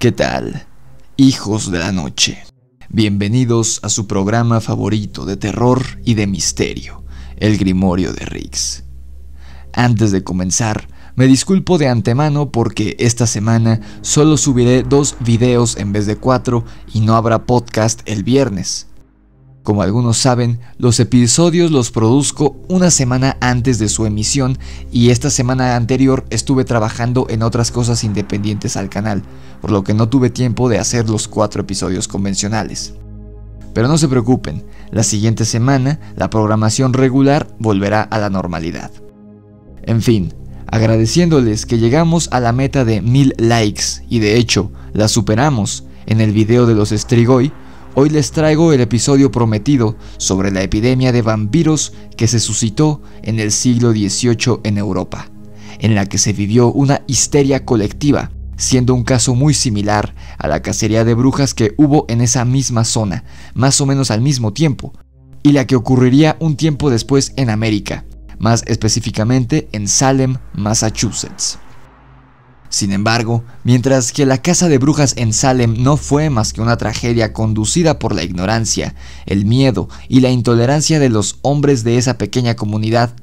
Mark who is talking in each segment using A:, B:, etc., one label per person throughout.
A: ¿Qué tal, hijos de la noche? Bienvenidos a su programa favorito de terror y de misterio, El Grimorio de Riggs. Antes de comenzar, me disculpo de antemano porque esta semana solo subiré 2 videos en vez de 4 y no habrá podcast el viernes. Como algunos saben, los episodios los produzco una semana antes de su emisión y esta semana anterior estuve trabajando en otras cosas independientes al canal, por lo que no tuve tiempo de hacer los 4 episodios convencionales. Pero no se preocupen, la siguiente semana la programación regular volverá a la normalidad. En fin, agradeciéndoles que llegamos a la meta de 1000 likes y de hecho la superamos en el video de los Strigoi. Hoy les traigo el episodio prometido sobre la epidemia de vampiros que se suscitó en el siglo XVIII en Europa, en la que se vivió una histeria colectiva, siendo un caso muy similar a la cacería de brujas que hubo en esa misma zona, más o menos al mismo tiempo, y la que ocurriría un tiempo después en América, más específicamente en Salem, Massachusetts. Sin embargo, mientras que la caza de brujas en Salem no fue más que una tragedia conducida por la ignorancia, el miedo y la intolerancia de los hombres de esa pequeña comunidad,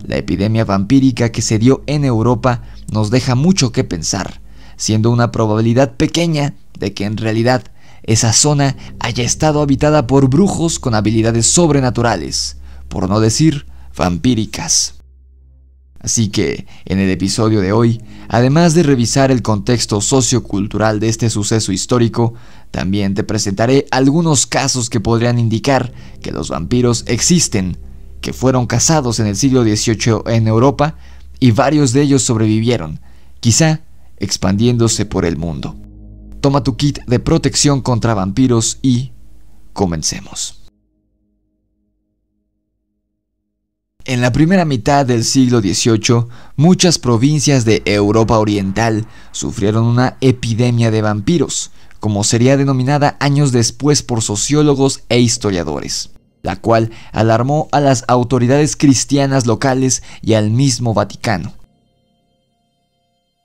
A: la epidemia vampírica que se dio en Europa nos deja mucho que pensar, siendo una probabilidad pequeña de que en realidad esa zona haya estado habitada por brujos con habilidades sobrenaturales, por no decir vampíricas. Así que, en el episodio de hoy, además de revisar el contexto sociocultural de este suceso histórico, también te presentaré algunos casos que podrían indicar que los vampiros existen, que fueron cazados en el siglo XVIII en Europa y varios de ellos sobrevivieron, quizá expandiéndose por el mundo. Toma tu kit de protección contra vampiros y comencemos. En la primera mitad del siglo XVIII, muchas provincias de Europa Oriental sufrieron una epidemia de vampiros, como sería denominada años después por sociólogos e historiadores, la cual alarmó a las autoridades cristianas locales y al mismo Vaticano.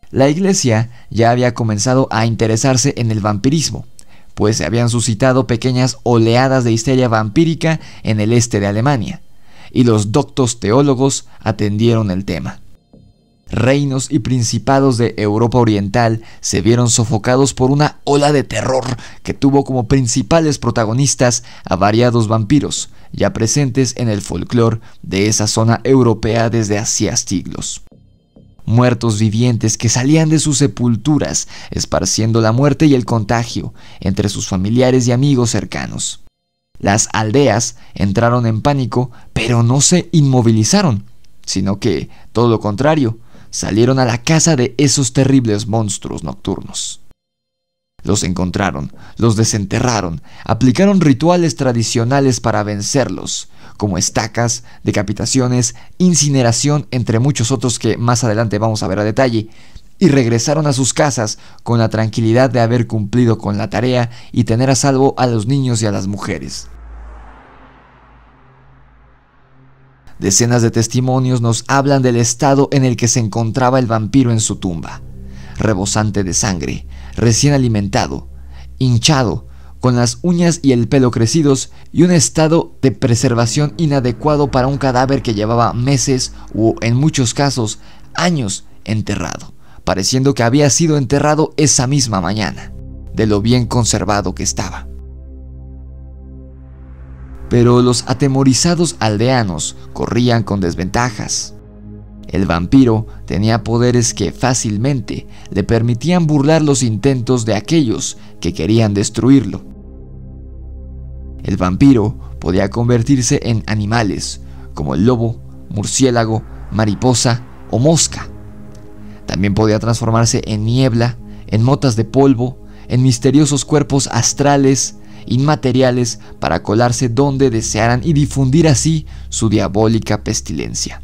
A: La Iglesia ya había comenzado a interesarse en el vampirismo, pues se habían suscitado pequeñas oleadas de histeria vampírica en el este de Alemania, y los doctos teólogos atendieron el tema. Reinos y principados de Europa Oriental se vieron sofocados por una ola de terror que tuvo como principales protagonistas a variados vampiros, ya presentes en el folclore de esa zona europea desde hacía siglos. Muertos vivientes que salían de sus sepulturas, esparciendo la muerte y el contagio entre sus familiares y amigos cercanos. Las aldeas entraron en pánico, pero no se inmovilizaron, sino que, todo lo contrario, salieron a la caza de esos terribles monstruos nocturnos. Los encontraron, los desenterraron, aplicaron rituales tradicionales para vencerlos, como estacas, decapitaciones, incineración, entre muchos otros que más adelante vamos a ver a detalle, y regresaron a sus casas con la tranquilidad de haber cumplido con la tarea y tener a salvo a los niños y a las mujeres. Decenas de testimonios nos hablan del estado en el que se encontraba el vampiro en su tumba, rebosante de sangre, recién alimentado, hinchado, con las uñas y el pelo crecidos y un estado de preservación inadecuado para un cadáver que llevaba meses o, en muchos casos, años enterrado, pareciendo que había sido enterrado esa misma mañana, de lo bien conservado que estaba. Pero los atemorizados aldeanos corrían con desventajas. El vampiro tenía poderes que fácilmente le permitían burlar los intentos de aquellos que querían destruirlo. El vampiro podía convertirse en animales como el lobo, murciélago, mariposa o mosca. También podía transformarse en niebla, en motas de polvo, en misteriosos cuerpos astrales, inmateriales, para colarse donde desearan y difundir así su diabólica pestilencia.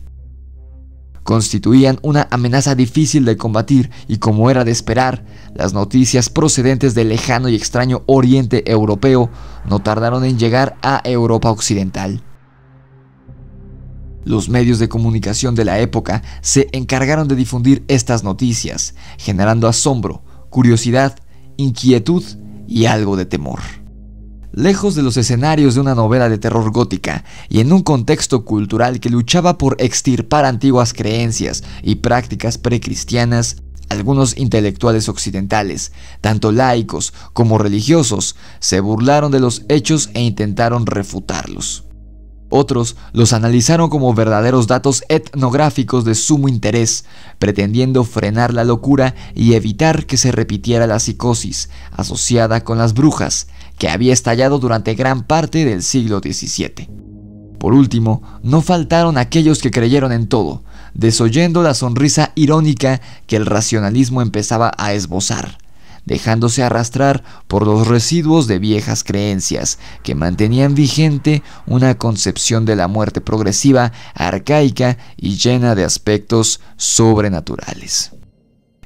A: Constituían una amenaza difícil de combatir y, como era de esperar, las noticias procedentes del lejano y extraño oriente europeo no tardaron en llegar a Europa occidental. Los medios de comunicación de la época se encargaron de difundir estas noticias, generando asombro, curiosidad inquietud y algo de temor. Lejos de los escenarios de una novela de terror gótica y en un contexto cultural que luchaba por extirpar antiguas creencias y prácticas precristianas, algunos intelectuales occidentales, tanto laicos como religiosos, se burlaron de los hechos e intentaron refutarlos. Otros los analizaron como verdaderos datos etnográficos de sumo interés, pretendiendo frenar la locura y evitar que se repitiera la psicosis asociada con las brujas, que había estallado durante gran parte del siglo XVII. Por último, no faltaron aquellos que creyeron en todo, desoyendo la sonrisa irónica que el racionalismo empezaba a esbozar, dejándose arrastrar por los residuos de viejas creencias que mantenían vigente una concepción de la muerte progresiva, arcaica y llena de aspectos sobrenaturales.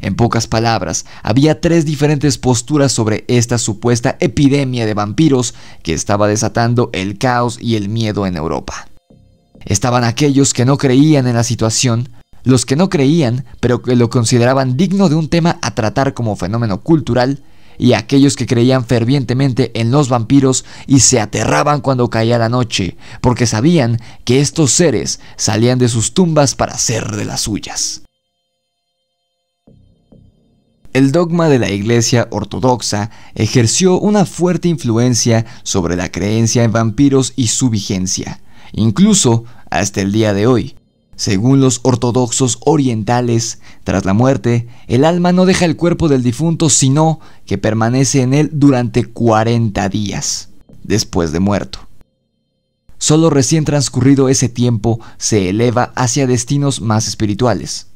A: En pocas palabras, había tres diferentes posturas sobre esta supuesta epidemia de vampiros que estaba desatando el caos y el miedo en Europa. Estaban aquellos que no creían en la situación, los que no creían, pero que lo consideraban digno de un tema a tratar como fenómeno cultural, y aquellos que creían fervientemente en los vampiros y se aterraban cuando caía la noche, porque sabían que estos seres salían de sus tumbas para hacer de las suyas. El dogma de la Iglesia Ortodoxa ejerció una fuerte influencia sobre la creencia en vampiros y su vigencia, incluso hasta el día de hoy. Según los ortodoxos orientales, tras la muerte, el alma no deja el cuerpo del difunto, sino que permanece en él durante 40 días, después de muerto. Solo recién transcurrido ese tiempo se eleva hacia destinos más espirituales.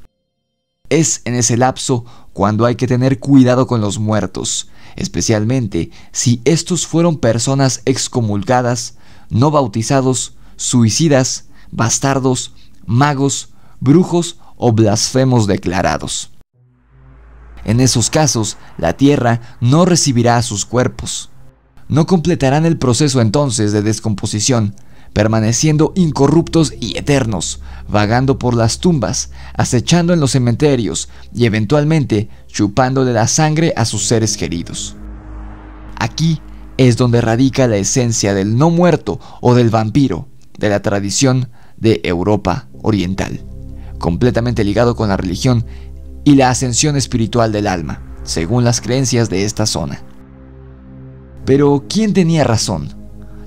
A: Es en ese lapso cuando hay que tener cuidado con los muertos, especialmente si estos fueron personas excomulgadas, no bautizados, suicidas, bastardos, magos, brujos o blasfemos declarados. En esos casos, la tierra no recibirá a sus cuerpos. No completarán el proceso entonces de descomposición, permaneciendo incorruptos y eternos, vagando por las tumbas, acechando en los cementerios y eventualmente chupándole la sangre a sus seres queridos. Aquí es donde radica la esencia del no muerto o del vampiro, de la tradición de Europa Oriental, completamente ligado con la religión y la ascensión espiritual del alma, según las creencias de esta zona. Pero, ¿quién tenía razón?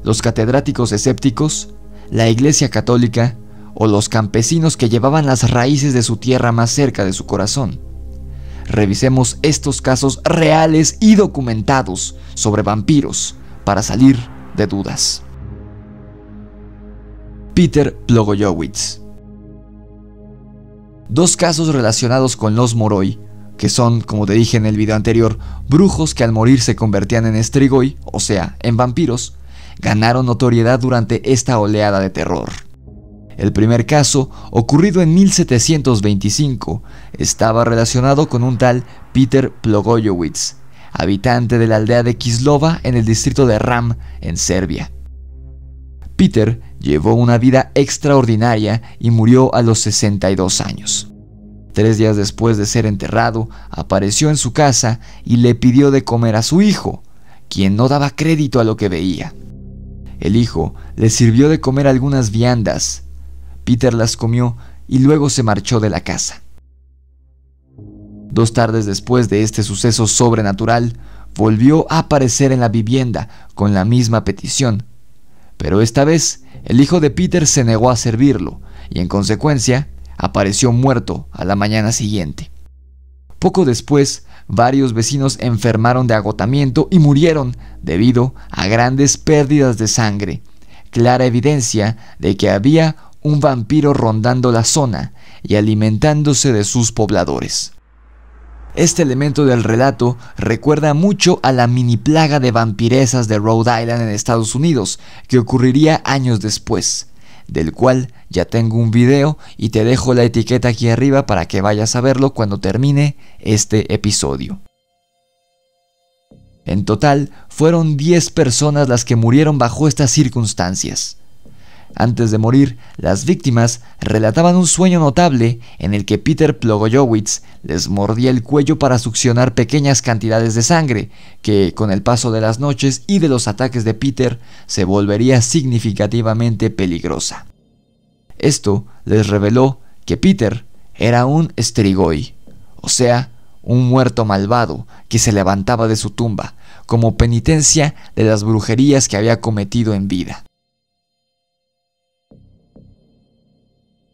A: ¿Los catedráticos escépticos, la Iglesia Católica o los campesinos que llevaban las raíces de su tierra más cerca de su corazón? Revisemos estos casos reales y documentados sobre vampiros para salir de dudas. Peter Blagojevich. Dos casos relacionados con los Moroi, que son, como te dije en el video anterior, brujos que al morir se convertían en strigoi, o sea, en vampiros, ganaron notoriedad durante esta oleada de terror. El primer caso, ocurrido en 1725, estaba relacionado con un tal Peter Blagojevich, habitante de la aldea de Kislova en el distrito de Ram, en Serbia. Peter llevó una vida extraordinaria y murió a los 62 años. 3 días después de ser enterrado, apareció en su casa y le pidió de comer a su hijo, quien no daba crédito a lo que veía. El hijo le sirvió de comer algunas viandas. Peter las comió y luego se marchó de la casa. 2 tardes después de este suceso sobrenatural, volvió a aparecer en la vivienda con la misma petición. Pero esta vez, el hijo de Peter se negó a servirlo y en consecuencia, apareció muerto a la mañana siguiente. Poco después, varios vecinos enfermaron de agotamiento y murieron debido a grandes pérdidas de sangre, clara evidencia de que había un vampiro rondando la zona y alimentándose de sus pobladores. Este elemento del relato recuerda mucho a la mini plaga de vampiresas de Rhode Island en Estados Unidos, que ocurriría años después, del cual ya tengo un video y te dejo la etiqueta aquí arriba para que vayas a verlo cuando termine este episodio. En total, fueron 10 personas las que murieron bajo estas circunstancias. Antes de morir, las víctimas relataban un sueño notable en el que Peter Blagojevich les mordía el cuello para succionar pequeñas cantidades de sangre, que con el paso de las noches y de los ataques de Peter se volvería significativamente peligrosa. Esto les reveló que Peter era un strigoi, o sea, un muerto malvado que se levantaba de su tumba como penitencia de las brujerías que había cometido en vida.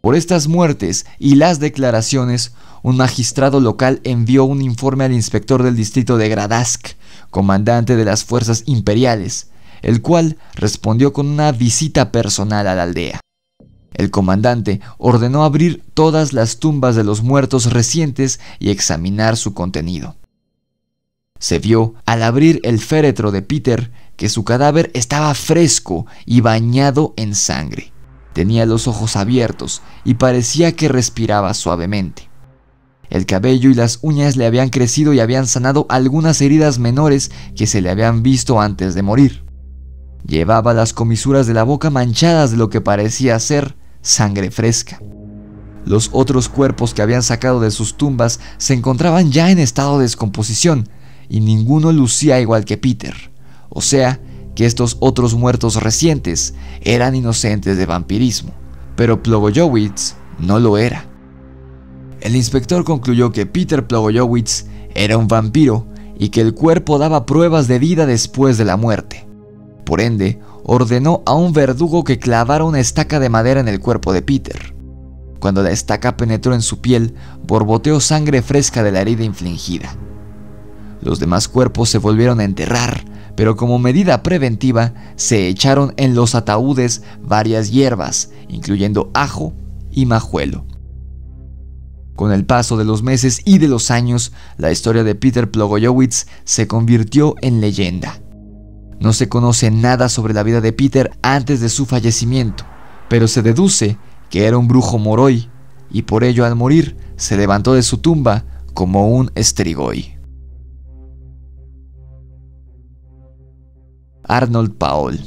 A: Por estas muertes y las declaraciones, un magistrado local envió un informe al inspector del distrito de Gradsk, comandante de las fuerzas imperiales, el cual respondió con una visita personal a la aldea. El comandante ordenó abrir todas las tumbas de los muertos recientes y examinar su contenido. Se vio, al abrir el féretro de Peter, que su cadáver estaba fresco y bañado en sangre. Tenía los ojos abiertos y parecía que respiraba suavemente. El cabello y las uñas le habían crecido y habían sanado algunas heridas menores que se le habían visto antes de morir. Llevaba las comisuras de la boca manchadas de lo que parecía ser sangre fresca. Los otros cuerpos que habían sacado de sus tumbas se encontraban ya en estado de descomposición y ninguno lucía igual que Peter, o sea, que estos otros muertos recientes eran inocentes de vampirismo, pero Blagojevich no lo era. El inspector concluyó que Peter Blagojevich era un vampiro y que el cuerpo daba pruebas de vida después de la muerte. Por ende, ordenó a un verdugo que clavara una estaca de madera en el cuerpo de Peter. Cuando la estaca penetró en su piel, borboteó sangre fresca de la herida infligida. Los demás cuerpos se volvieron a enterrar, pero como medida preventiva se echaron en los ataúdes varias hierbas, incluyendo ajo y majuelo. Con el paso de los meses y de los años, la historia de Peter Blagojevich se convirtió en leyenda. No se conoce nada sobre la vida de Peter antes de su fallecimiento, pero se deduce que era un brujo moroi y por ello al morir se levantó de su tumba como un strigoi. Arnold Paul.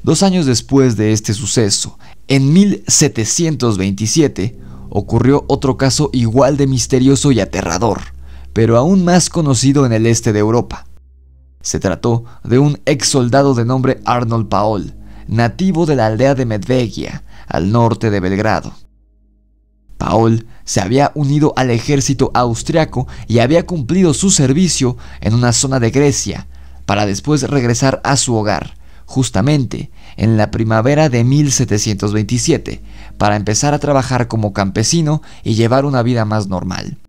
A: 2 años después de este suceso, en 1727, ocurrió otro caso igual de misterioso y aterrador, pero aún más conocido en el este de Europa. Se trató de un ex soldado de nombre Arnold Paul, nativo de la aldea de Medvegia, al norte de Belgrado. Paul se había unido al ejército austriaco y había cumplido su servicio en una zona de Grecia, para después regresar a su hogar, justamente en la primavera de 1727, para empezar a trabajar como campesino y llevar una vida más normal.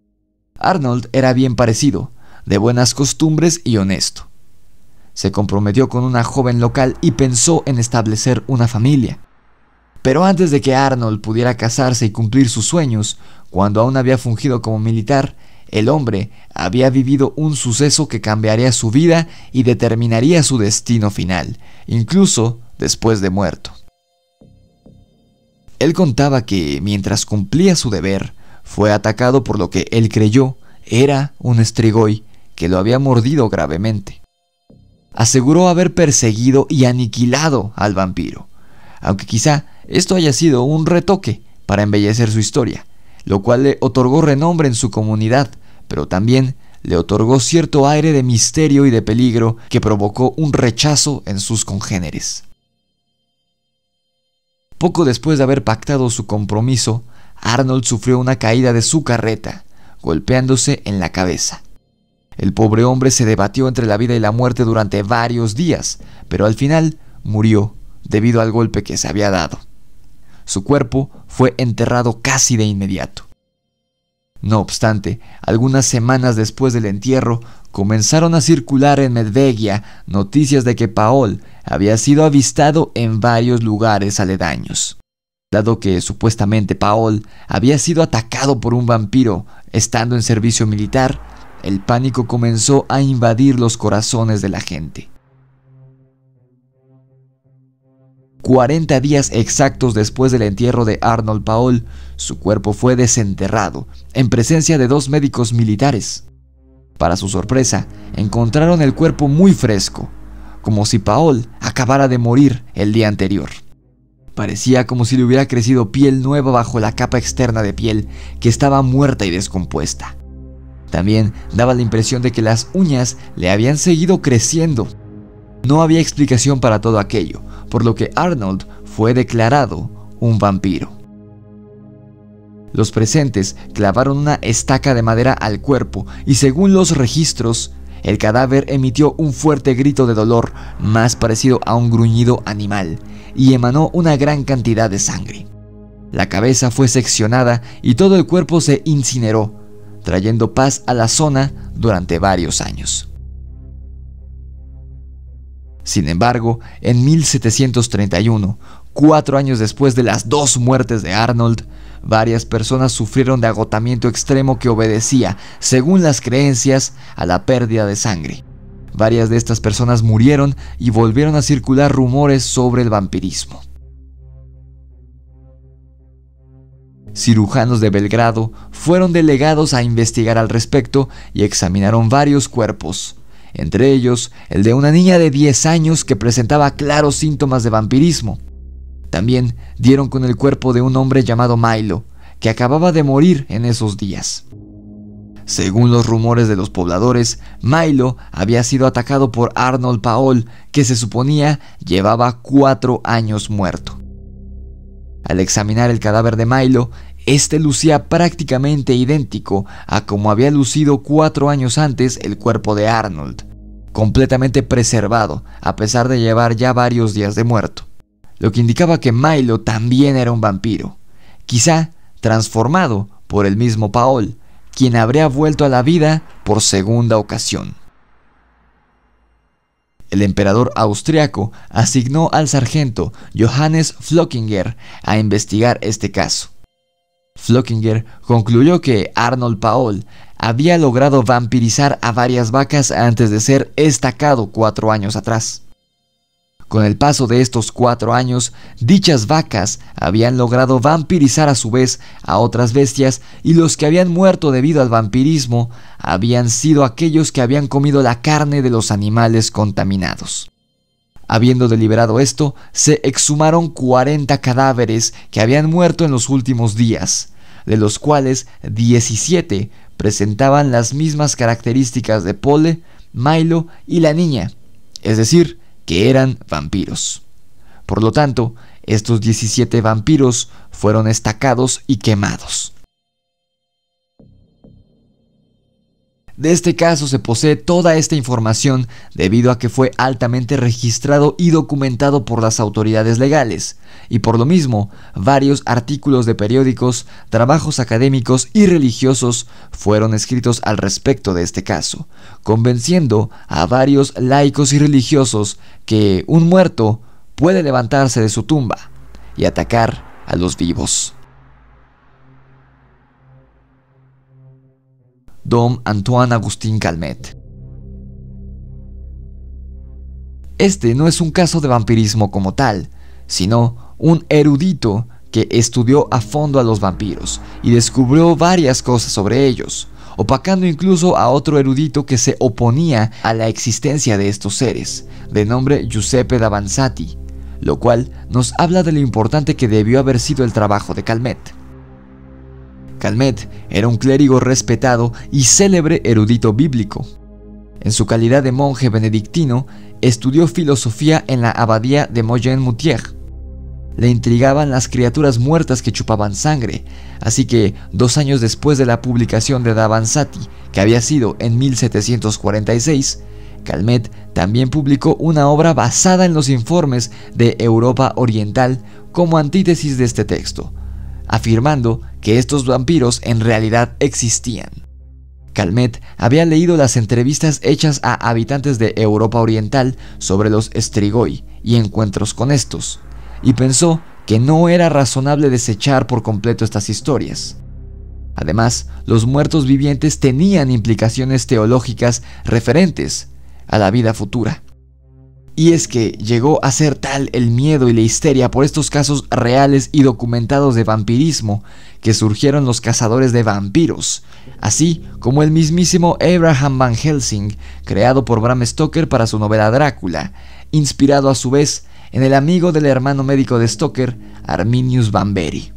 A: Arnold era bien parecido, de buenas costumbres y honesto. Se comprometió con una joven local y pensó en establecer una familia. Pero antes de que Arnold pudiera casarse y cumplir sus sueños, cuando aún había fungido como militar, el hombre había vivido un suceso que cambiaría su vida y determinaría su destino final, incluso después de muerto. Él contaba que, mientras cumplía su deber, fue atacado por lo que él creyó era un strigoi que lo había mordido gravemente. Aseguró haber perseguido y aniquilado al vampiro, aunque quizá esto haya sido un retoque para embellecer su historia, lo cual le otorgó renombre en su comunidad, pero también le otorgó cierto aire de misterio y de peligro que provocó un rechazo en sus congéneres. Poco después de haber pactado su compromiso, Arnold sufrió una caída de su carreta, golpeándose en la cabeza. El pobre hombre se debatió entre la vida y la muerte durante varios días, pero al final murió debido al golpe que se había dado. Su cuerpo fue enterrado casi de inmediato. No obstante, algunas semanas después del entierro, comenzaron a circular en Medvegia noticias de que Paul había sido avistado en varios lugares aledaños. Dado que supuestamente Paul había sido atacado por un vampiro estando en servicio militar, el pánico comenzó a invadir los corazones de la gente. 40 días exactos después del entierro de Arnold Paul, su cuerpo fue desenterrado en presencia de 2 médicos militares. Para su sorpresa, encontraron el cuerpo muy fresco. como si Paul acabara de morir el día anterior. Parecía como si le hubiera crecido piel nueva bajo la capa externa de piel que estaba muerta y descompuesta. También daba la impresión de que las uñas le habían seguido creciendo. No había explicación para todo aquello, por lo que Arnold fue declarado un vampiro. Los presentes clavaron una estaca de madera al cuerpo y, según los registros, el cadáver emitió un fuerte grito de dolor más parecido a un gruñido animal y emanó una gran cantidad de sangre. La cabeza fue seccionada y todo el cuerpo se incineró, trayendo paz a la zona durante varios años. Sin embargo, en 1731, 4 años después de las 2 muertes de Arnold, varias personas sufrieron de agotamiento extremo que obedecía, según las creencias, a la pérdida de sangre. Varias de estas personas murieron y volvieron a circular rumores sobre el vampirismo. Cirujanos de Belgrado fueron delegados a investigar al respecto y examinaron varios cuerpos, entre ellos el de una niña de 10 años que presentaba claros síntomas de vampirismo. También dieron con el cuerpo de un hombre llamado Milo, que acababa de morir en esos días. Según los rumores de los pobladores, Milo había sido atacado por Arnold Paul, que se suponía llevaba 4 años muerto. Al examinar el cadáver de Milo, este lucía prácticamente idéntico a como había lucido 4 años antes el cuerpo de Arnold, completamente preservado a pesar de llevar ya varios días de muerto, lo que indicaba que Milo también era un vampiro, quizá transformado por el mismo Paul, quien habría vuelto a la vida por segunda ocasión. El emperador austriaco asignó al sargento Johannes Flockinger a investigar este caso. Flockinger concluyó que Arnold Paul había logrado vampirizar a varias vacas antes de ser estacado 4 años atrás. Con el paso de estos 4 años, dichas vacas habían logrado vampirizar a su vez a otras bestias, y los que habían muerto debido al vampirismo habían sido aquellos que habían comido la carne de los animales contaminados. Habiendo deliberado esto, se exhumaron 40 cadáveres que habían muerto en los últimos días, de los cuales 17 presentaban las mismas características de Paul, Milo y la niña, es decir, que eran vampiros. Por lo tanto, estos 17 vampiros fueron estacados y quemados. De este caso se posee toda esta información debido a que fue altamente registrado y documentado por las autoridades legales, y por lo mismo, varios artículos de periódicos, trabajos académicos y religiosos fueron escritos al respecto de este caso, convenciendo a varios laicos y religiosos que un muerto puede levantarse de su tumba y atacar a los vivos. Dom Antoine Agustín Calmet. Este no es un caso de vampirismo como tal, sino un erudito que estudió a fondo a los vampiros y descubrió varias cosas sobre ellos, opacando incluso a otro erudito que se oponía a la existencia de estos seres, de nombre Giuseppe Davanzati, lo cual nos habla de lo importante que debió haber sido el trabajo de Calmet. Calmet era un clérigo respetado y célebre erudito bíblico. En su calidad de monje benedictino, estudió filosofía en la abadía de Moyen-Moutier. Le intrigaban las criaturas muertas que chupaban sangre, así que 2 años después de la publicación de Davanzati, que había sido en 1746, Calmet también publicó una obra basada en los informes de Europa Oriental como antítesis de este texto, afirmando que estos vampiros en realidad existían. Calmet había leído las entrevistas hechas a habitantes de Europa Oriental sobre los Strigoi y encuentros con estos, y pensó que no era razonable desechar por completo estas historias. Además, los muertos vivientes tenían implicaciones teológicas referentes a la vida futura. Y es que llegó a ser tal el miedo y la histeria por estos casos reales y documentados de vampirismo que surgieron los cazadores de vampiros, así como el mismísimo Abraham Van Helsing, creado por Bram Stoker para su novela Drácula, inspirado a su vez en el amigo del hermano médico de Stoker, Arminius Vamberi.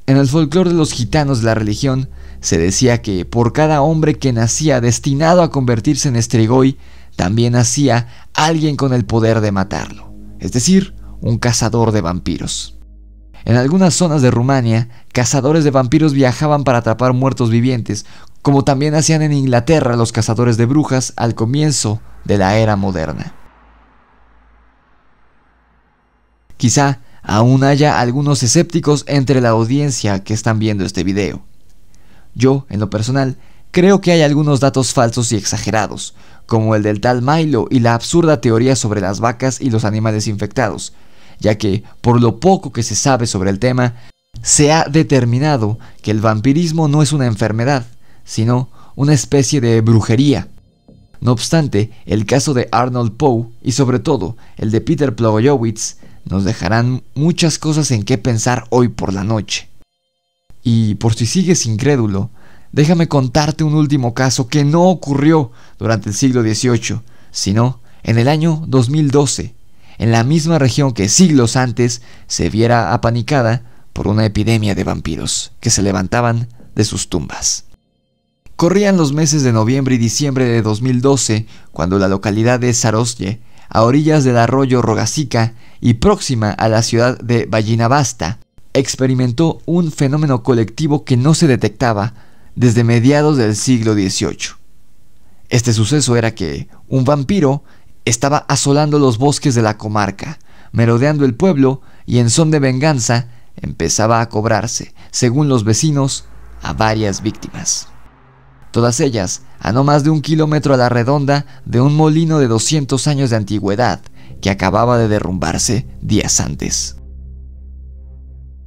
A: En el folclore de los gitanos de la religión, se decía que por cada hombre que nacía destinado a convertirse en Strigoi, también nacía alguien con el poder de matarlo, es decir, un cazador de vampiros. En algunas zonas de Rumania, cazadores de vampiros viajaban para atrapar muertos vivientes, como también hacían en Inglaterra los cazadores de brujas al comienzo de la era moderna. Quizá aún haya algunos escépticos entre la audiencia que están viendo este video. Yo, en lo personal, creo que hay algunos datos falsos y exagerados, como el del tal Milo y la absurda teoría sobre las vacas y los animales infectados, ya que, por lo poco que se sabe sobre el tema, se ha determinado que el vampirismo no es una enfermedad, sino una especie de brujería. No obstante, el caso de Arnold Poe y sobre todo el de Peter Blagojevich nos dejarán muchas cosas en qué pensar hoy por la noche. Y por si sigues incrédulo, déjame contarte un último caso que no ocurrió durante el siglo XVIII, sino en el año 2012, en la misma región que siglos antes se viera apanicada por una epidemia de vampiros que se levantaban de sus tumbas. Corrían los meses de noviembre y diciembre de 2012 cuando la localidad de Zarosje, a orillas del arroyo Rogasica y próxima a la ciudad de Vallinabasta, experimentó un fenómeno colectivo que no se detectaba desde mediados del siglo XVIII. Este suceso era que un vampiro estaba asolando los bosques de la comarca, merodeando el pueblo y en son de venganza empezaba a cobrarse, según los vecinos, a varias víctimas. Todas ellas a no más de 1 kilómetro a la redonda de un molino de 200 años de antigüedad que acababa de derrumbarse días antes.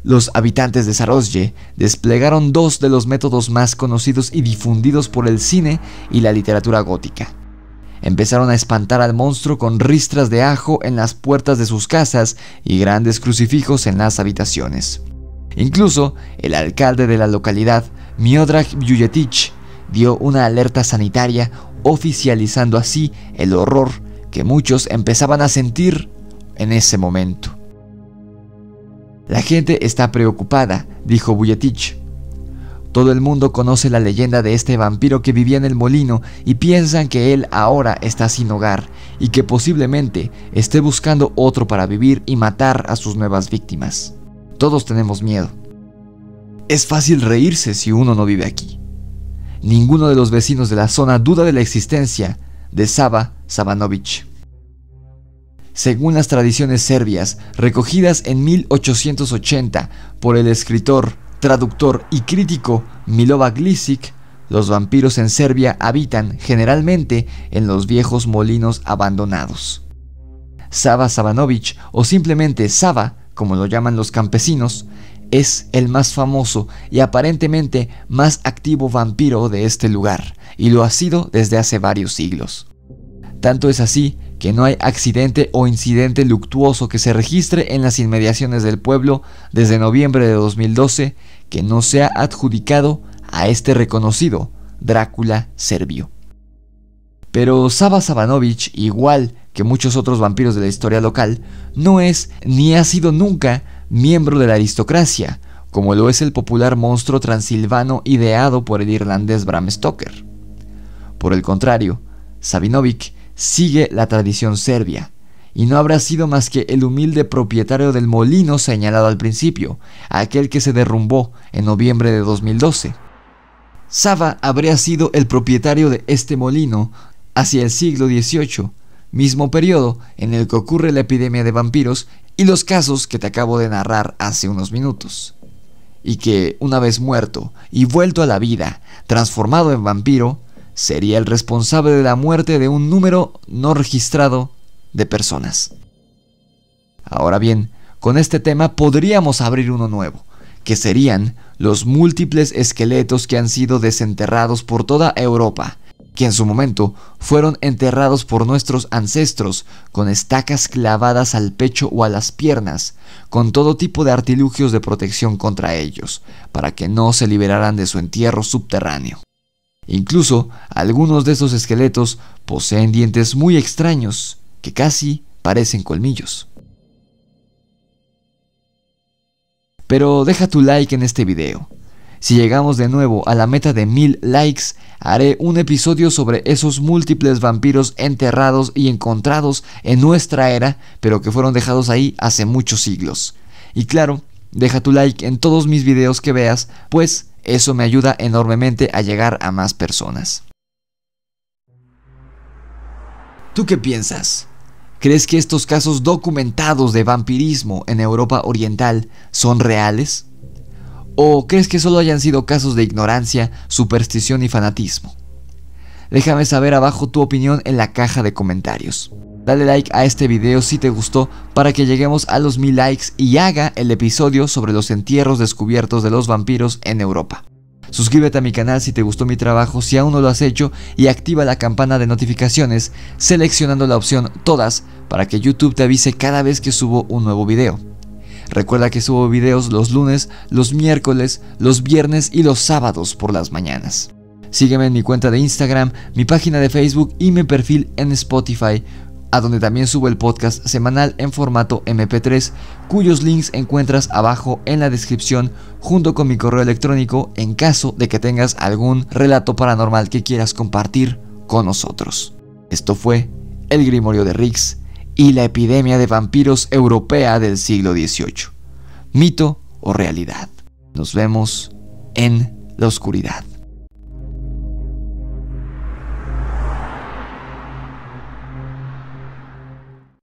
A: Los habitantes de Zarosje desplegaron 2 de los métodos más conocidos y difundidos por el cine y la literatura gótica. Empezaron a espantar al monstruo con ristras de ajo en las puertas de sus casas y grandes crucifijos en las habitaciones. Incluso el alcalde de la localidad, Miodrag Vujetich, dio una alerta sanitaria, oficializando así el horror que muchos empezaban a sentir en ese momento. La gente está preocupada, dijo Vujetich. Todo el mundo conoce la leyenda de este vampiro que vivía en el molino y piensan que él ahora está sin hogar y que posiblemente esté buscando otro para vivir y matar a sus nuevas víctimas. Todos tenemos miedo. Es fácil reírse si uno no vive aquí. Ninguno de los vecinos de la zona duda de la existencia de Sava Savanović. Según las tradiciones serbias recogidas en 1880 por el escritor, traductor y crítico Milova Glisic, los vampiros en Serbia habitan generalmente en los viejos molinos abandonados. Sava Savanović, o simplemente Sava, como lo llaman los campesinos, es el más famoso y aparentemente más activo vampiro de este lugar, y lo ha sido desde hace varios siglos. Tanto es así que no hay accidente o incidente luctuoso que se registre en las inmediaciones del pueblo desde noviembre de 2012 que no sea adjudicado a este reconocido Drácula serbio. Pero Sava Savanović, igual que muchos otros vampiros de la historia local, no es ni ha sido nunca miembro de la aristocracia, como lo es el popular monstruo transilvano ideado por el irlandés Bram Stoker. Por el contrario, Savinović sigue la tradición serbia, y no habrá sido más que el humilde propietario del molino señalado al principio, aquel que se derrumbó en noviembre de 2012. Sava habría sido el propietario de este molino hacia el siglo XVIII, mismo periodo en el que ocurre la epidemia de vampiros y los casos que te acabo de narrar hace unos minutos, y que, una vez muerto y vuelto a la vida, transformado en vampiro, sería el responsable de la muerte de un número no registrado de personas. Ahora bien, con este tema podríamos abrir uno nuevo, que serían los múltiples esqueletos que han sido desenterrados por toda Europa, que en su momento fueron enterrados por nuestros ancestros con estacas clavadas al pecho o a las piernas, con todo tipo de artilugios de protección contra ellos, para que no se liberaran de su entierro subterráneo. Incluso algunos de estos esqueletos poseen dientes muy extraños, que casi parecen colmillos. Pero deja tu like en este video. Si llegamos de nuevo a la meta de 1000 likes, haré un episodio sobre esos múltiples vampiros enterrados y encontrados en nuestra era, pero que fueron dejados ahí hace muchos siglos. Y claro, deja tu like en todos mis videos que veas, pues eso me ayuda enormemente a llegar a más personas. ¿Tú qué piensas? ¿Crees que estos casos documentados de vampirismo en Europa Oriental son reales? ¿O crees que solo hayan sido casos de ignorancia, superstición y fanatismo? Déjame saber abajo tu opinión en la caja de comentarios. Dale like a este video si te gustó para que lleguemos a los 1000 likes y haga el episodio sobre los entierros descubiertos de los vampiros en Europa. Suscríbete a mi canal si te gustó mi trabajo si aún no lo has hecho y activa la campana de notificaciones seleccionando la opción todas para que YouTube te avise cada vez que subo un nuevo video. Recuerda que subo videos los lunes, los miércoles, los viernes y los sábados por las mañanas. Sígueme en mi cuenta de Instagram, mi página de Facebook y mi perfil en Spotify, a donde también subo el podcast semanal en formato MP3, cuyos links encuentras abajo en la descripción junto con mi correo electrónico en caso de que tengas algún relato paranormal que quieras compartir con nosotros. Esto fue El Grimorio de Riggs y la epidemia de vampiros europea del siglo XVIII. ¿Mito o realidad? Nos vemos en la oscuridad.